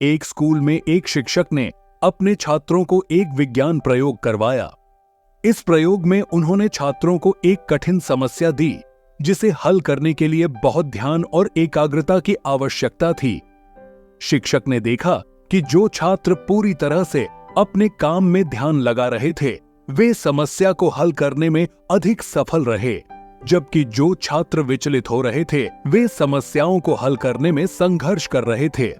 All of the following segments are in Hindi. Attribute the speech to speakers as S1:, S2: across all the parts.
S1: एक स्कूल में एक शिक्षक ने अपने छात्रों को एक विज्ञान प्रयोग करवाया। इस प्रयोग में उन्होंने छात्रों को एक कठिन समस्या दी जिसे हल करने के लिए बहुत ध्यान और एकाग्रता की आवश्यकता थी। शिक्षक ने देखा कि जो छात्र पूरी तरह से अपने काम में ध्यान लगा रहे थे वे समस्या को हल करने में अधिक सफल रहे, जबकि जो छात्र विचलित हो रहे थे वे समस्याओं को हल करने में संघर्ष कर रहे थे।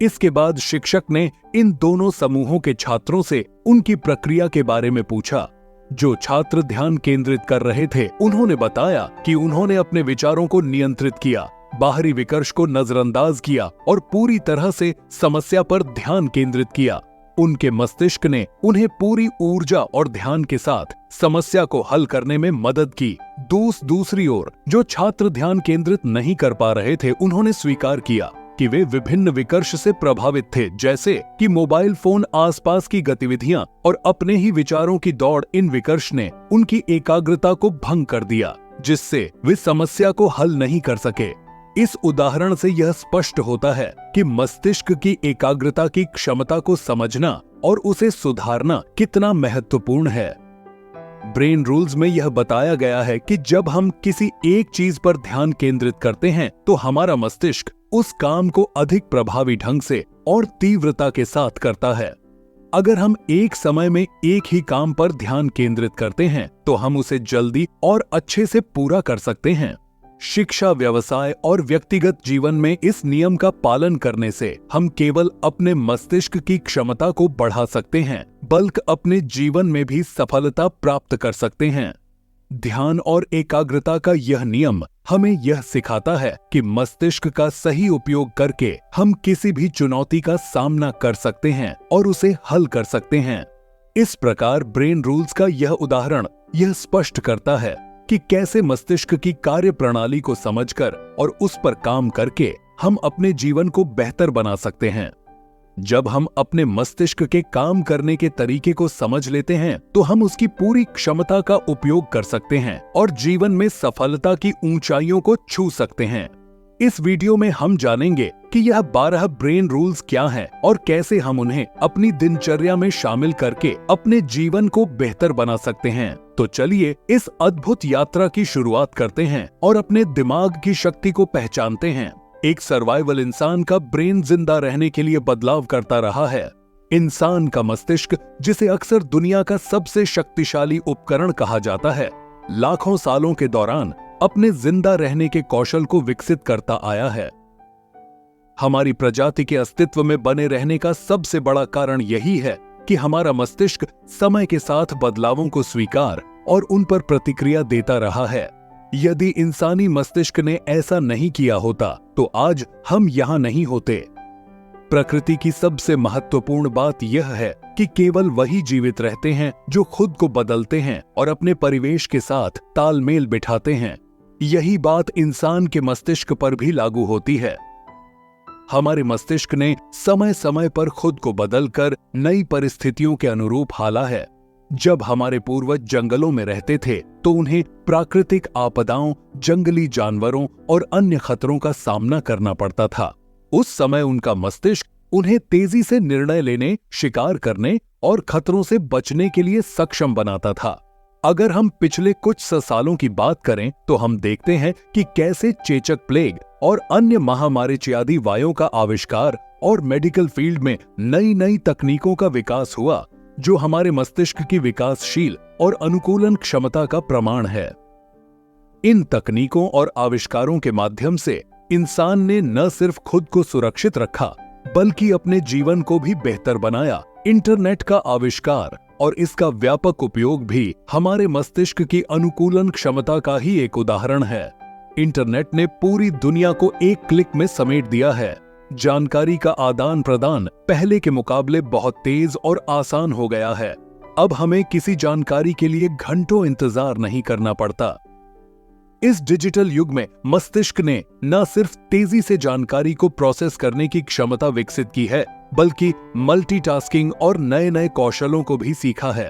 S1: इसके बाद शिक्षक ने इन दोनों समूहों के छात्रों से उनकी प्रक्रिया के बारे में पूछा। जो छात्र ध्यान केंद्रित कर रहे थे उन्होंने बताया कि उन्होंने अपने विचारों को नियंत्रित किया, बाहरी विकर्ष को नजरअंदाज किया और पूरी तरह से समस्या पर ध्यान केंद्रित किया। उनके मस्तिष्क ने उन्हें पूरी ऊर्जा और ध्यान के साथ समस्या को हल करने में मदद की। दूसरी ओर जो छात्र ध्यान केंद्रित नहीं कर पा रहे थे उन्होंने स्वीकार किया कि वे विभिन्न विकर्ष से प्रभावित थे, जैसे कि मोबाइल फोन, आसपास की गतिविधियां और अपने ही विचारों की दौड़। इन विकर्ष ने उनकी एकाग्रता को भंग कर दिया, जिससे वे समस्या को हल नहीं कर सके। इस उदाहरण से यह स्पष्ट होता है कि मस्तिष्क की एकाग्रता की क्षमता को समझना और उसे सुधारना कितना महत्वपूर्ण है। ब्रेन रूल्स में यह बताया गया है कि जब हम किसी एक चीज पर ध्यान केंद्रित करते हैं तो हमारा मस्तिष्क उस काम को अधिक प्रभावी ढंग से और तीव्रता के साथ करता है। अगर हम एक समय में एक ही काम पर ध्यान केंद्रित करते हैं तो हम उसे जल्दी और अच्छे से पूरा कर सकते हैं। शिक्षा, व्यवसाय और व्यक्तिगत जीवन में इस नियम का पालन करने से हम केवल अपने मस्तिष्क की क्षमता को बढ़ा सकते हैं, बल्कि अपने जीवन में भी सफलता प्राप्त कर सकते हैं। ध्यान और एकाग्रता का यह नियम हमें यह सिखाता है कि मस्तिष्क का सही उपयोग करके हम किसी भी चुनौती का सामना कर सकते हैं और उसे हल कर सकते हैं। इस प्रकार ब्रेन रूल्स का यह उदाहरण यह स्पष्ट करता है कि कैसे मस्तिष्क की कार्य प्रणाली को समझकर और उस पर काम करके हम अपने जीवन को बेहतर बना सकते हैं। जब हम अपने मस्तिष्क के काम करने के तरीके को समझ लेते हैं तो हम उसकी पूरी क्षमता का उपयोग कर सकते हैं और जीवन में सफलता की ऊंचाइयों को छू सकते हैं। इस वीडियो में हम जानेंगे कि यह 12 ब्रेन रूल्स क्या हैं और कैसे हम उन्हें अपनी दिनचर्या में शामिल करके अपने जीवन को बेहतर बना सकते हैं। तो चलिए इस अद्भुत यात्रा की शुरुआत करते हैं और अपने दिमाग की शक्ति को पहचानते हैं। एक सर्वाइवल इंसान का ब्रेन जिंदा रहने के लिए बदलाव करता रहा है। इंसान का मस्तिष्क, जिसे अक्सर दुनिया का सबसे शक्तिशाली उपकरण कहा जाता है, लाखों सालों के दौरान अपने जिंदा रहने के कौशल को विकसित करता आया है। हमारी प्रजाति के अस्तित्व में बने रहने का सबसे बड़ा कारण यही है कि हमारा मस्तिष्क समय के साथ बदलावों को स्वीकार और उन पर प्रतिक्रिया देता रहा है। यदि इंसानी मस्तिष्क ने ऐसा नहीं किया होता तो आज हम यहाँ नहीं होते। प्रकृति की सबसे महत्वपूर्ण बात यह है कि केवल वही जीवित रहते हैं जो खुद को बदलते हैं और अपने परिवेश के साथ तालमेल बिठाते हैं। यही बात इंसान के मस्तिष्क पर भी लागू होती है। हमारे मस्तिष्क ने समय समय पर खुद को बदलकर नई परिस्थितियों के अनुरूप हाला है। जब हमारे पूर्वज जंगलों में रहते थे तो उन्हें प्राकृतिक आपदाओं, जंगली जानवरों और अन्य खतरों का सामना करना पड़ता था। उस समय उनका मस्तिष्क उन्हें तेजी से निर्णय लेने, शिकार करने और खतरों से बचने के लिए सक्षम बनाता था। अगर हम पिछले कुछ सौ सालों की बात करें तो हम देखते हैं कि कैसे चेचक, प्लेग और अन्य महामारीच्यादि वायों का आविष्कार और मेडिकल फील्ड में नई नई तकनीकों का विकास हुआ, जो हमारे मस्तिष्क की विकासशील और अनुकूलन क्षमता का प्रमाण है। इन तकनीकों और आविष्कारों के माध्यम से इंसान ने न सिर्फ खुद को सुरक्षित रखा बल्कि अपने जीवन को भी बेहतर बनाया। इंटरनेट का आविष्कार और इसका व्यापक उपयोग भी हमारे मस्तिष्क की अनुकूलन क्षमता का ही एक उदाहरण है। इंटरनेट ने पूरी दुनिया को एक क्लिक में समेट दिया है। जानकारी का आदान प्रदान पहले के मुकाबले बहुत तेज और आसान हो गया है। अब हमें किसी जानकारी के लिए घंटों इंतजार नहीं करना पड़ता। इस डिजिटल युग में मस्तिष्क ने न सिर्फ तेजी से जानकारी को प्रोसेस करने की क्षमता विकसित की है बल्कि मल्टीटास्किंग और नए नए कौशलों को भी सीखा है।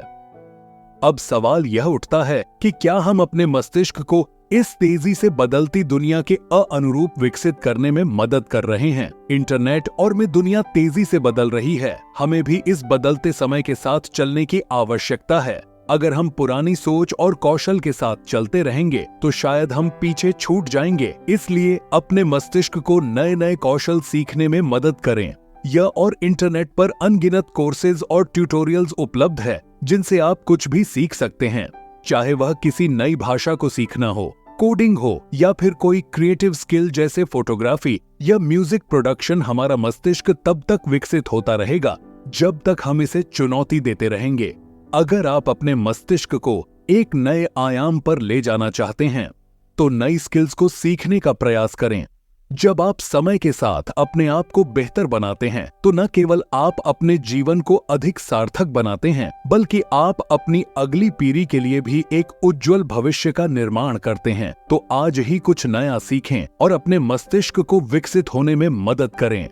S1: अब सवाल यह उठता है कि क्या हम अपने मस्तिष्क को इस तेजी से बदलती दुनिया के अनुरूप विकसित करने में मदद कर रहे हैं। इंटरनेट और में दुनिया तेजी से बदल रही है, हमें भी इस बदलते समय के साथ चलने की आवश्यकता है। अगर हम पुरानी सोच और कौशल के साथ चलते रहेंगे तो शायद हम पीछे छूट जाएंगे। इसलिए अपने मस्तिष्क को नए नए कौशल सीखने में मदद करें। यह और इंटरनेट पर अनगिनत कोर्सेज और ट्यूटोरियल्स उपलब्ध है जिनसे आप कुछ भी सीख सकते हैं, चाहे वह किसी नई भाषा को सीखना हो, कोडिंग हो या फिर कोई क्रिएटिव स्किल जैसे फोटोग्राफी या म्यूजिक प्रोडक्शन। हमारा मस्तिष्क तब तक विकसित होता रहेगा जब तक हम इसे चुनौती देते रहेंगे। अगर आप अपने मस्तिष्क को एक नए आयाम पर ले जाना चाहते हैं तो नई स्किल्स को सीखने का प्रयास करें। जब आप समय के साथ अपने आप को बेहतर बनाते हैं तो न केवल आप अपने जीवन को अधिक सार्थक बनाते हैं, बल्कि आप अपनी अगली पीढ़ी के लिए भी एक उज्जवल भविष्य का निर्माण करते हैं। तो आज ही कुछ नया सीखें और अपने मस्तिष्क को विकसित होने में मदद करें।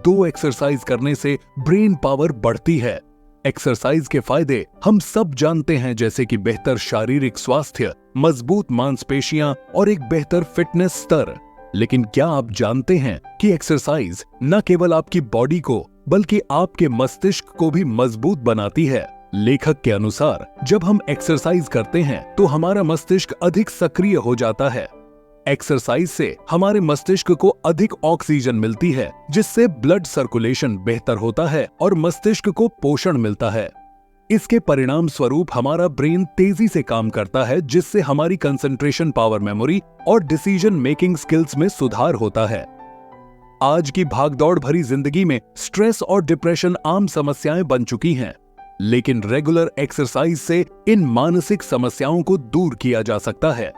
S1: 2 एक्सरसाइज करने से ब्रेन पावर बढ़ती है। एक्सरसाइज के फायदे हम सब जानते हैं, जैसे कि बेहतर शारीरिक स्वास्थ्य, मजबूत मांसपेशियां और एक बेहतर फिटनेस स्तर। लेकिन क्या आप जानते हैं कि एक्सरसाइज न केवल आपकी बॉडी को बल्कि आपके मस्तिष्क को भी मजबूत बनाती है। लेखक के अनुसार जब हम एक्सरसाइज करते हैं तो हमारा मस्तिष्क अधिक सक्रिय हो जाता है। एक्सरसाइज से हमारे मस्तिष्क को अधिक ऑक्सीजन मिलती है, जिससे ब्लड सर्कुलेशन बेहतर होता है और मस्तिष्क को पोषण मिलता है। इसके परिणाम स्वरूप हमारा ब्रेन तेजी से काम करता है, जिससे हमारी कंसंट्रेशन पावर, मेमोरी और डिसीजन मेकिंग स्किल्स में सुधार होता है। आज की भागदौड़ भरी जिंदगी में स्ट्रेस और डिप्रेशन आम समस्याएं बन चुकी हैं, लेकिन रेगुलर एक्सरसाइज से इन मानसिक समस्याओं को दूर किया जा सकता है।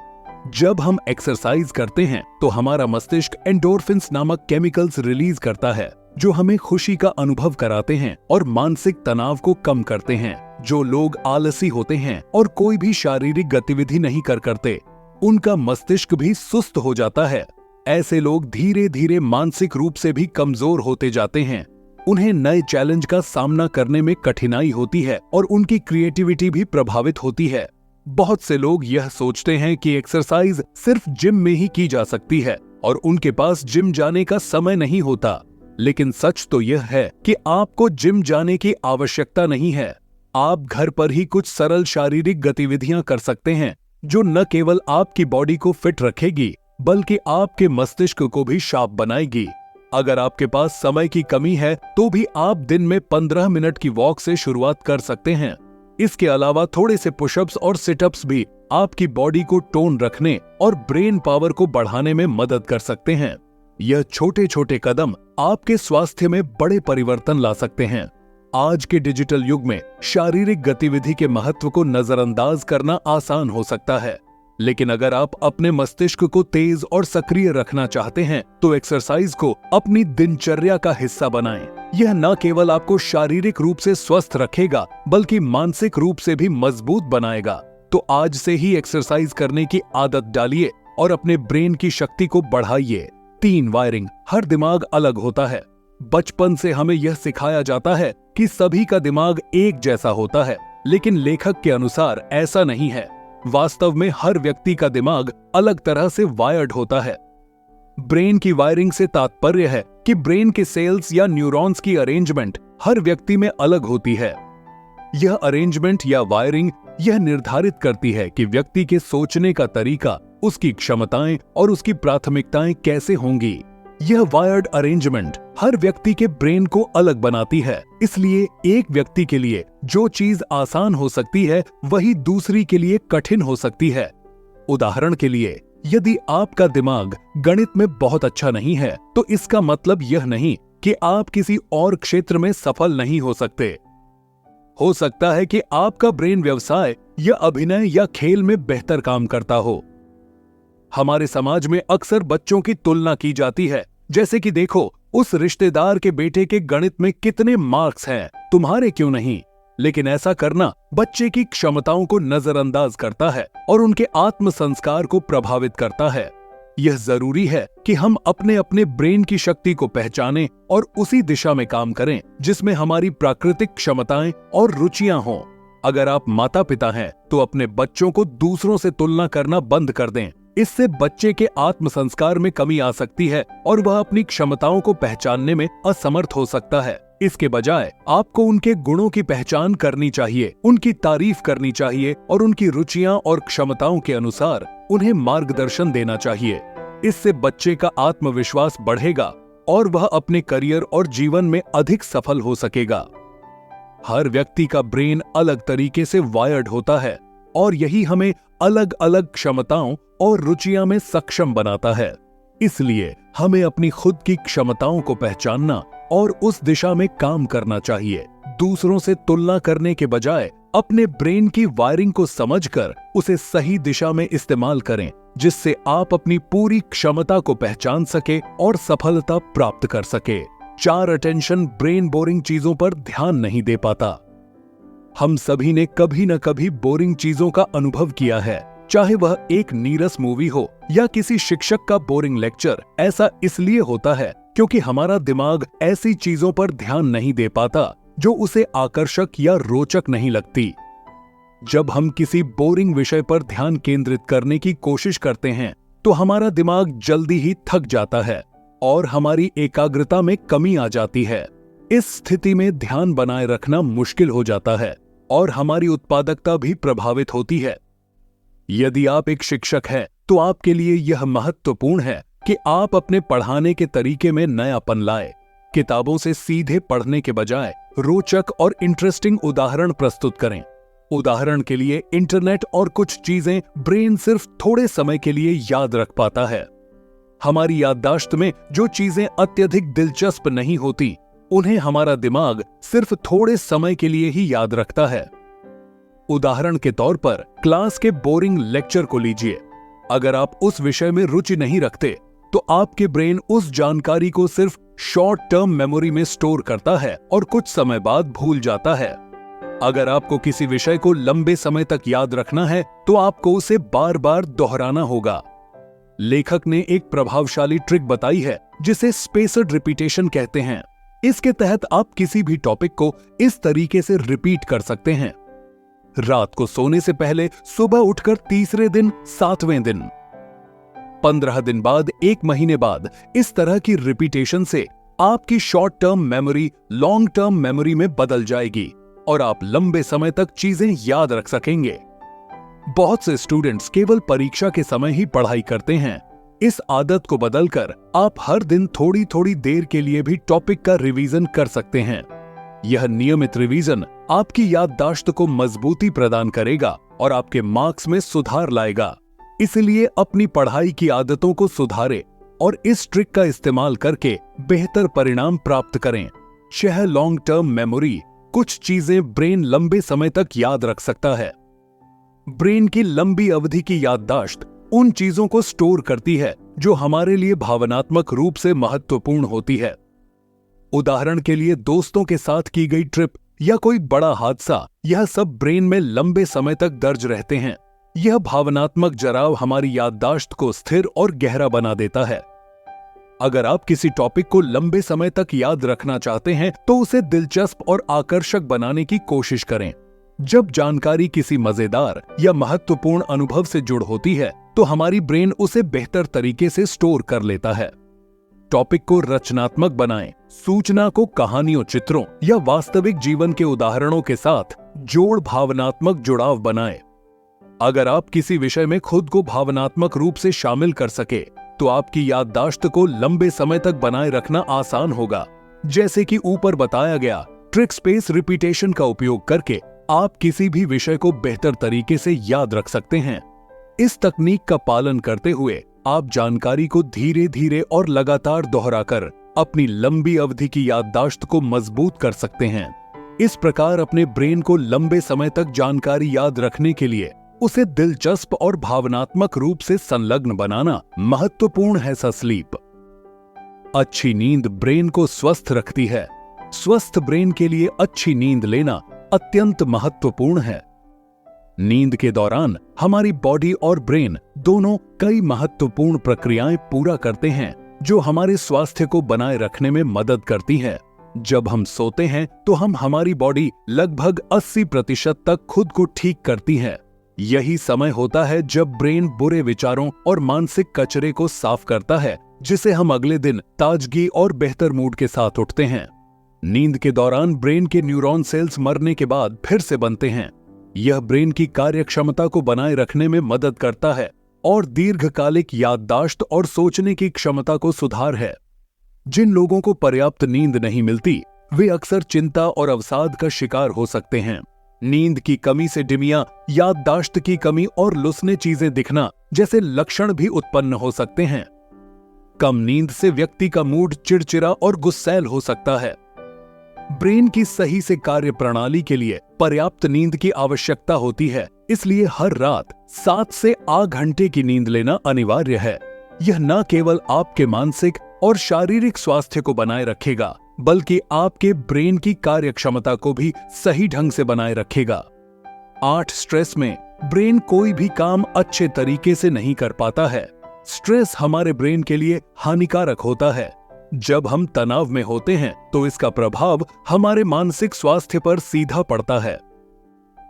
S1: जब हम एक्सरसाइज करते हैं तो हमारा मस्तिष्क एंडोर्फिन्स नामक केमिकल्स रिलीज करता है, जो हमें खुशी का अनुभव कराते हैं और मानसिक तनाव को कम करते हैं। जो लोग आलसी होते हैं और कोई भी शारीरिक गतिविधि नहीं करते, उनका मस्तिष्क भी सुस्त हो जाता है। ऐसे लोग धीरे धीरे मानसिक रूप से भी कमजोर होते जाते हैं। उन्हें नए चैलेंज का सामना करने में कठिनाई होती है और उनकी क्रिएटिविटी भी प्रभावित होती है। बहुत से लोग यह सोचते हैं कि एक्सरसाइज सिर्फ जिम में ही की जा सकती है और उनके पास जिम जाने का समय नहीं होता। लेकिन सच तो यह है कि आपको जिम जाने की आवश्यकता नहीं है। आप घर पर ही कुछ सरल शारीरिक गतिविधियां कर सकते हैं, जो न केवल आपकी बॉडी को फिट रखेगी बल्कि आपके मस्तिष्क को भी शार्प बनाएगी। अगर आपके पास समय की कमी है तो भी आप दिन में 15 मिनट की वॉक से शुरुआत कर सकते हैं। इसके अलावा थोड़े से पुशअप्स और सिटअप्स भी आपकी बॉडी को टोन रखने और ब्रेन पावर को बढ़ाने में मदद कर सकते हैं। यह छोटे छोटे कदम आपके स्वास्थ्य में बड़े परिवर्तन ला सकते हैं। आज के डिजिटल युग में शारीरिक गतिविधि के महत्व को नजरअंदाज करना आसान हो सकता है, लेकिन अगर आप अपने मस्तिष्क को तेज और सक्रिय रखना चाहते हैं तो एक्सरसाइज को अपनी दिनचर्या का हिस्सा बनाएं। यह न केवल आपको शारीरिक रूप से स्वस्थ रखेगा बल्कि मानसिक रूप से भी मजबूत बनाएगा। तो आज से ही एक्सरसाइज करने की आदत डालिए और अपने ब्रेन की शक्ति को बढ़ाइए। 3 वायरिंग। हर दिमाग अलग होता है। बचपन से हमें यह सिखाया जाता है कि सभी का दिमाग एक जैसा होता है, लेकिन लेखक के अनुसार ऐसा नहीं है। वास्तव में हर व्यक्ति का दिमाग अलग तरह से वायर्ड होता है। ब्रेन की वायरिंग से तात्पर्य है कि ब्रेन के सेल्स या न्यूरॉन्स की अरेंजमेंट हर व्यक्ति में अलग होती है। यह अरेंजमेंट या वायरिंग यह निर्धारित करती है कि व्यक्ति के सोचने का तरीका, उसकी क्षमताएं और उसकी प्राथमिकताएं कैसे होंगी। यह वायर्ड अरेंजमेंट हर व्यक्ति के ब्रेन को अलग बनाती है। इसलिए एक व्यक्ति के लिए जो चीज आसान हो सकती है वही दूसरी के लिए कठिन हो सकती है। उदाहरण के लिए, यदि आपका दिमाग गणित में बहुत अच्छा नहीं है तो इसका मतलब यह नहीं कि आप किसी और क्षेत्र में सफल नहीं हो सकते। हो सकता है कि आपका ब्रेन व्यवसाय या अभिनय या खेल में बेहतर काम करता हो। हमारे समाज में अक्सर बच्चों की तुलना की जाती है, जैसे कि देखो उस रिश्तेदार के बेटे के गणित में कितने मार्क्स हैं, तुम्हारे क्यों नहीं। लेकिन ऐसा करना बच्चे की क्षमताओं को नजरअंदाज करता है और उनके आत्म संस्कार को प्रभावित करता है। यह जरूरी है कि हम अपने अपने ब्रेन की शक्ति को पहचानें और उसी दिशा में काम करें जिसमें हमारी प्राकृतिक क्षमताएं और रुचियां हों। अगर आप माता पिता हैं तो अपने बच्चों को दूसरों से तुलना करना बंद कर दें। इससे बच्चे के आत्म संस्कार में कमी आ सकती है और वह अपनी क्षमताओं को पहचानने में असमर्थ हो सकता है। इसके बजाय आपको उनके गुणों की पहचान करनी चाहिए, उनकी तारीफ करनी चाहिए और उनकी रुचियां और क्षमताओं के अनुसार उन्हें मार्गदर्शन देना चाहिए। इससे बच्चे का आत्मविश्वास बढ़ेगा और वह अपने करियर और जीवन में अधिक सफल हो सकेगा। हर व्यक्ति का ब्रेन अलग तरीके से वायर्ड होता है और यही हमें अलग अलग क्षमताओं और रुचियां में सक्षम बनाता है। इसलिए हमें अपनी खुद की क्षमताओं को पहचानना और उस दिशा में काम करना चाहिए। दूसरों से तुलना करने के बजाय अपने ब्रेन की वायरिंग को समझकर उसे सही दिशा में इस्तेमाल करें, जिससे आप अपनी पूरी क्षमता को पहचान सके और सफलता प्राप्त कर सके। 4 अटेंशन ब्रेन बोरिंग चीजों पर ध्यान नहीं दे पाता। हम सभी ने कभी न कभी बोरिंग चीजों का अनुभव किया है, चाहे वह एक नीरस मूवी हो या किसी शिक्षक का बोरिंग लेक्चर। ऐसा इसलिए होता है क्योंकि हमारा दिमाग ऐसी चीजों पर ध्यान नहीं दे पाता जो उसे आकर्षक या रोचक नहीं लगती। जब हम किसी बोरिंग विषय पर ध्यान केंद्रित करने की कोशिश करते हैं तो हमारा दिमाग जल्दी ही थक जाता है और हमारी एकाग्रता में कमी आ जाती है। इस स्थिति में ध्यान बनाए रखना मुश्किल हो जाता है और हमारी उत्पादकता भी प्रभावित होती है। यदि आप एक शिक्षक हैं, तो आपके लिए यह महत्वपूर्ण है कि आप अपने पढ़ाने के तरीके में नयापन लाएं। किताबों से सीधे पढ़ने के बजाय रोचक और इंटरेस्टिंग उदाहरण प्रस्तुत करें। उदाहरण के लिए इंटरनेट और कुछ चीजें ब्रेन सिर्फ थोड़े समय के लिए याद रख पाता है। हमारी याददाश्त में जो चीजें अत्यधिक दिलचस्प नहीं होती, उन्हें हमारा दिमाग सिर्फ थोड़े समय के लिए ही याद रखता है। उदाहरण के तौर पर क्लास के बोरिंग लेक्चर को लीजिए। अगर आप उस विषय में रुचि नहीं रखते, तो आपके ब्रेन उस जानकारी को सिर्फ शॉर्ट टर्म मेमोरी में स्टोर करता है और कुछ समय बाद भूल जाता है। अगर आपको किसी विषय को लंबे समय तक याद रखना है, तो आपको उसे बार बार दोहराना होगा। लेखक ने एक प्रभावशाली ट्रिक बताई है जिसे स्पेस्ड रिपीटेशन कहते हैं। इसके तहत आप किसी भी टॉपिक को इस तरीके से रिपीट कर सकते हैं। रात को सोने से पहले सुबह उठकर तीसरे दिन 7वें दिन, 15 दिन बाद, 1 महीने बाद, इस तरह की रिपीटेशन से आपकी short term memory long term memory में बदल जाएगी और आप लंबे समय तक चीजें याद रख सकेंगे। बहुत से स्टूडेंट्स केवल परीक्षा के समय ही पढ़ाई करते हैं। इस आदत को बदलकर आप हर दिन थोड़ी थोड़ी देर के लिए भी टॉपिक का रिवीजन कर सकते हैं। यह नियमित रिवीजन आपकी याददाश्त को मजबूती प्रदान करेगा और आपके मार्क्स में सुधार लाएगा। इसलिए अपनी पढ़ाई की आदतों को सुधारें और इस ट्रिक का इस्तेमाल करके बेहतर परिणाम प्राप्त करें। 6 लॉन्ग टर्म मेमोरी। कुछ चीजें ब्रेन लंबे समय तक याद रख सकता है। ब्रेन की लंबी अवधि की याददाश्त उन चीजों को स्टोर करती है जो हमारे लिए भावनात्मक रूप से महत्वपूर्ण होती है। उदाहरण के लिए दोस्तों के साथ की गई ट्रिप या कोई बड़ा हादसा, यह सब ब्रेन में लंबे समय तक दर्ज रहते हैं। यह भावनात्मक जराव हमारी याददाश्त को स्थिर और गहरा बना देता है। अगर आप किसी टॉपिक को लंबे समय तक याद रखना चाहते हैं, तो उसे दिलचस्प और आकर्षक बनाने की कोशिश करें। जब जानकारी किसी मजेदार या महत्वपूर्ण अनुभव से जुड़ होती है, तो हमारी ब्रेन उसे बेहतर तरीके से स्टोर कर लेता है। टॉपिक को रचनात्मक बनाएं। सूचना को कहानियों, चित्रों या वास्तविक जीवन के उदाहरणों के साथ जोड़ भावनात्मक जुड़ाव बनाएं। अगर आप किसी विषय में खुद को भावनात्मक रूप से शामिल कर सके, तो आपकी याददाश्त को लंबे समय तक बनाए रखना आसान होगा। जैसे कि ऊपर बताया गया, ट्रिक स्पेस रिपीटेशन का उपयोग करके आप किसी भी विषय को बेहतर तरीके से याद रख सकते हैं। इस तकनीक का पालन करते हुए आप जानकारी को धीरे धीरे और लगातार दोहराकर अपनी लंबी अवधि की याददाश्त को मजबूत कर सकते हैं। इस प्रकार अपने ब्रेन को लंबे समय तक जानकारी याद रखने के लिए उसे दिलचस्प और भावनात्मक रूप से संलग्न बनाना महत्वपूर्ण है। स्लीप। अच्छी नींद ब्रेन को स्वस्थ रखती है। स्वस्थ ब्रेन के लिए अच्छी नींद लेना अत्यंत महत्वपूर्ण है। नींद के दौरान हमारी बॉडी और ब्रेन दोनों कई महत्वपूर्ण प्रक्रियाएं पूरा करते हैं जो हमारे स्वास्थ्य को बनाए रखने में मदद करती हैं। जब हम सोते हैं तो हमारी बॉडी लगभग 80% तक खुद को ठीक करती है। यही समय होता है जब ब्रेन बुरे विचारों और मानसिक कचरे को साफ करता है, जिसे हम अगले दिन ताजगी और बेहतर मूड के साथ उठते हैं। नींद के दौरान ब्रेन के न्यूरॉन सेल्स मरने के बाद फिर से बनते हैं। यह ब्रेन की कार्यक्षमता को बनाए रखने में मदद करता है और दीर्घकालिक याददाश्त और सोचने की क्षमता को सुधार है। जिन लोगों को पर्याप्त नींद नहीं मिलती, वे अक्सर चिंता और अवसाद का शिकार हो सकते हैं। नींद की कमी से डिमिया, याददाश्त की कमी और लुसने चीजें दिखना जैसे लक्षण भी उत्पन्न हो सकते हैं। कम नींद से व्यक्ति का मूड चिड़चिड़ा और गुस्सैल हो सकता है। ब्रेन की सही से कार्य प्रणाली के लिए पर्याप्त नींद की आवश्यकता होती है, इसलिए हर रात 7 से 8 घंटे की नींद लेना अनिवार्य है। यह न केवल आपके मानसिक और शारीरिक स्वास्थ्य को बनाए रखेगा, बल्कि आपके ब्रेन की कार्यक्षमता को भी सही ढंग से बनाए रखेगा। 8 स्ट्रेस में ब्रेन कोई भी काम अच्छे तरीके से नहीं कर पाता है। स्ट्रेस हमारे ब्रेन के लिए हानिकारक होता है। जब हम तनाव में होते हैं तो इसका प्रभाव हमारे मानसिक स्वास्थ्य पर सीधा पड़ता है।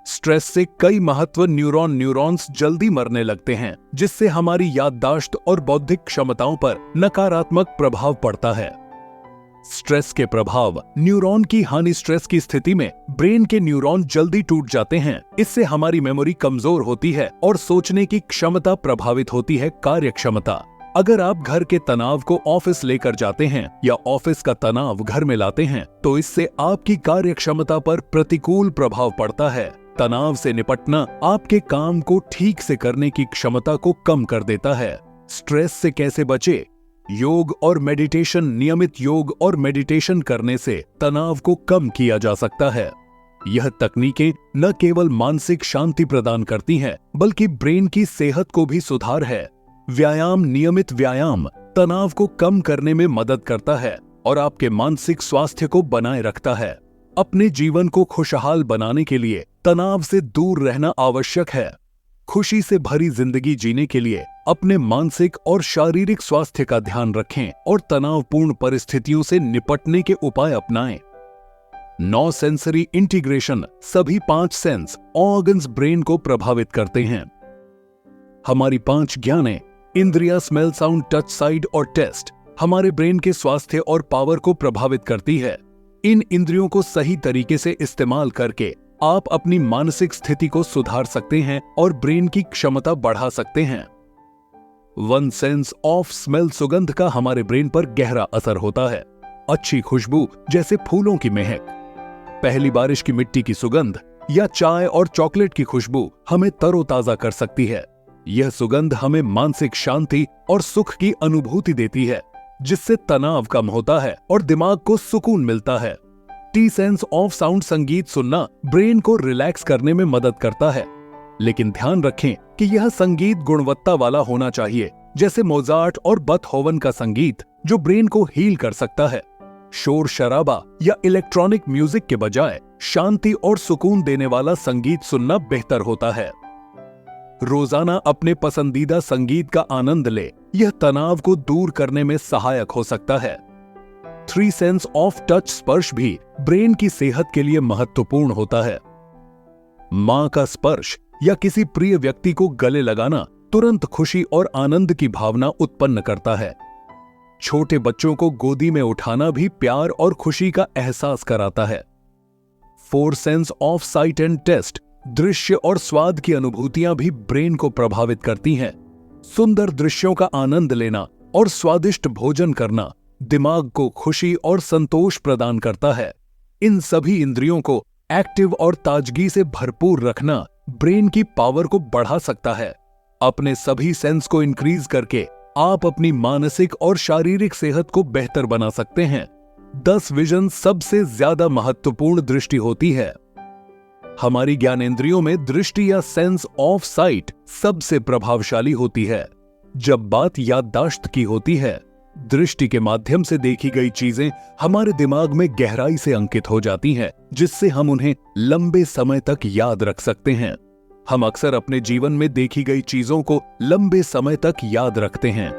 S1: स्ट्रेस से कई महत्व न्यूरॉन्स जल्दी मरने लगते हैं, जिससे हमारी याददाश्त और बौद्धिक क्षमताओं पर नकारात्मक प्रभाव पड़ता है। स्ट्रेस के प्रभाव न्यूरॉन की हानि। स्ट्रेस की स्थिति में ब्रेन के न्यूरॉन जल्दी टूट जाते हैं। इससे हमारी मेमोरी कमजोर होती है और सोचने की क्षमता प्रभावित होती है। कार्य क्षमता। अगर आप घर के तनाव को ऑफिस लेकर जाते हैं या ऑफिस का तनाव घर में लाते हैं, तो इससे आपकी कार्य क्षमता पर प्रतिकूल प्रभाव पड़ता है। तनाव से निपटना आपके काम को ठीक से करने की क्षमता को कम कर देता है। स्ट्रेस से कैसे बचे? योग और मेडिटेशन। नियमित योग और मेडिटेशन करने से तनाव को कम किया जा सकता है। यह तकनीकें न केवल मानसिक शांति प्रदान करती हैं, बल्कि ब्रेन की सेहत को भी सुधार है। व्यायाम। नियमित व्यायाम तनाव को कम करने में मदद करता है और आपके मानसिक स्वास्थ्य को बनाए रखता है। अपने जीवन को खुशहाल बनाने के लिए तनाव से दूर रहना आवश्यक है। खुशी से भरी जिंदगी जीने के लिए अपने मानसिक और शारीरिक स्वास्थ्य का ध्यान रखें और तनावपूर्ण परिस्थितियों से निपटने के उपाय अपनाएं। 9 सेंसरी इंटीग्रेशन। सभी 5 सेंस ऑर्गन्स ब्रेन को प्रभावित करते हैं। हमारी 5 ज्ञानें इंद्रियां स्मेल, साउंड, टच, साइड और टेस्ट हमारे ब्रेन के स्वास्थ्य और पावर को प्रभावित करती है। इन इंद्रियों को सही तरीके से इस्तेमाल करके आप अपनी मानसिक स्थिति को सुधार सकते हैं और ब्रेन की क्षमता बढ़ा सकते हैं। 1 सेंस ऑफ स्मेल। सुगंध का हमारे ब्रेन पर गहरा असर होता है। अच्छी खुशबू जैसे फूलों की महक, पहली बारिश की मिट्टी की सुगंध या चाय और चॉकलेट की खुशबू हमें तरोताजा कर सकती है। यह सुगंध हमें मानसिक शांति और सुख की अनुभूति देती है, जिससे तनाव कम होता है और दिमाग को सुकून मिलता है। T sense of sound. संगीत सुनना ब्रेन को रिलैक्स करने में मदद करता है, लेकिन ध्यान रखें कि यह संगीत गुणवत्ता वाला होना चाहिए, जैसे मोजार्ट और बेथोवन का संगीत, जो ब्रेन को हील कर सकता है। शोर शराबा या इलेक्ट्रॉनिक म्यूजिक के बजाय शांति और सुकून देने वाला संगीत सुनना बेहतर होता है। रोजाना अपने पसंदीदा संगीत का आनंद ले, यह तनाव को दूर करने में सहायक हो सकता है। 3 सेंस ऑफ टच। स्पर्श भी ब्रेन की सेहत के लिए महत्वपूर्ण होता है। मां का स्पर्श या किसी प्रिय व्यक्ति को गले लगाना तुरंत खुशी और आनंद की भावना उत्पन्न करता है। छोटे बच्चों को गोदी में उठाना भी प्यार और खुशी का एहसास कराता है। 4 sense of sight and taste. दृश्य और स्वाद की अनुभूतियां भी ब्रेन को प्रभावित करती हैं। सुंदर दृश्यों का आनंद लेना और स्वादिष्ट भोजन करना दिमाग को खुशी और संतोष प्रदान करता है। इन सभी इंद्रियों को एक्टिव और ताजगी से भरपूर रखना ब्रेन की पावर को बढ़ा सकता है। अपने सभी सेंस को इंक्रीज करके आप अपनी मानसिक और शारीरिक सेहत को बेहतर बना सकते हैं। 10 विजन। सबसे ज्यादा महत्वपूर्ण दृष्टि होती है। हमारी ज्ञानेंद्रियों में दृष्टि या सेंस ऑफ साइट सबसे प्रभावशाली होती है। जब बात याददाश्त की होती है, दृष्टि के माध्यम से देखी गई चीजें हमारे दिमाग में गहराई से अंकित हो जाती हैं, जिससे हम उन्हें लंबे समय तक याद रख सकते हैं। हम अक्सर अपने जीवन में देखी गई चीजों को लंबे समय तक याद रखते हैं,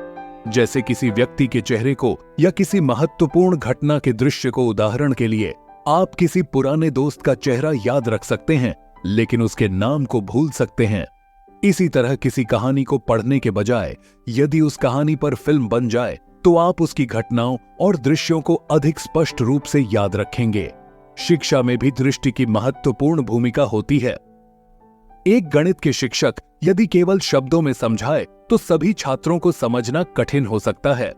S1: जैसे किसी व्यक्ति के चेहरे को या किसी महत्वपूर्ण घटना के दृश्य को। उदाहरण के लिए, आप किसी पुराने दोस्त का चेहरा याद रख सकते हैं, लेकिन उसके नाम को भूल सकते हैं। इसी तरह किसी कहानी को पढ़ने के बजाय यदि उस कहानी पर फिल्म बन जाए तो आप उसकी घटनाओं और दृश्यों को अधिक स्पष्ट रूप से याद रखेंगे। शिक्षा में भी दृष्टि की महत्वपूर्ण भूमिका होती है। एक गणित के शिक्षक यदि केवल शब्दों में समझाए तो सभी छात्रों को समझना कठिन हो सकता है,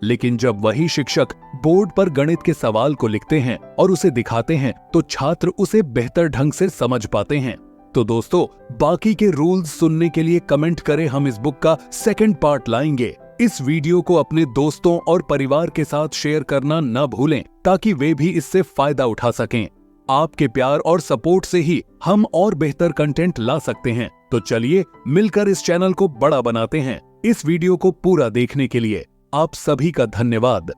S1: लेकिन जब वही शिक्षक बोर्ड पर गणित के सवाल को लिखते हैं और उसे दिखाते हैं तो छात्र उसे बेहतर ढंग से समझ पाते हैं। तो दोस्तों, बाकी के रूल्स सुनने के लिए कमेंट करें, हम इस बुक का सेकंड पार्ट लाएंगे। इस वीडियो को अपने दोस्तों और परिवार के साथ शेयर करना न भूलें ताकि वे भी इससे फायदा उठा सकें। आपके प्यार और सपोर्ट से ही हम और बेहतर कंटेंट ला सकते हैं। तो चलिए मिलकर इस चैनल को बड़ा बनाते हैं। इस वीडियो को पूरा देखने के लिए आप सभी का धन्यवाद।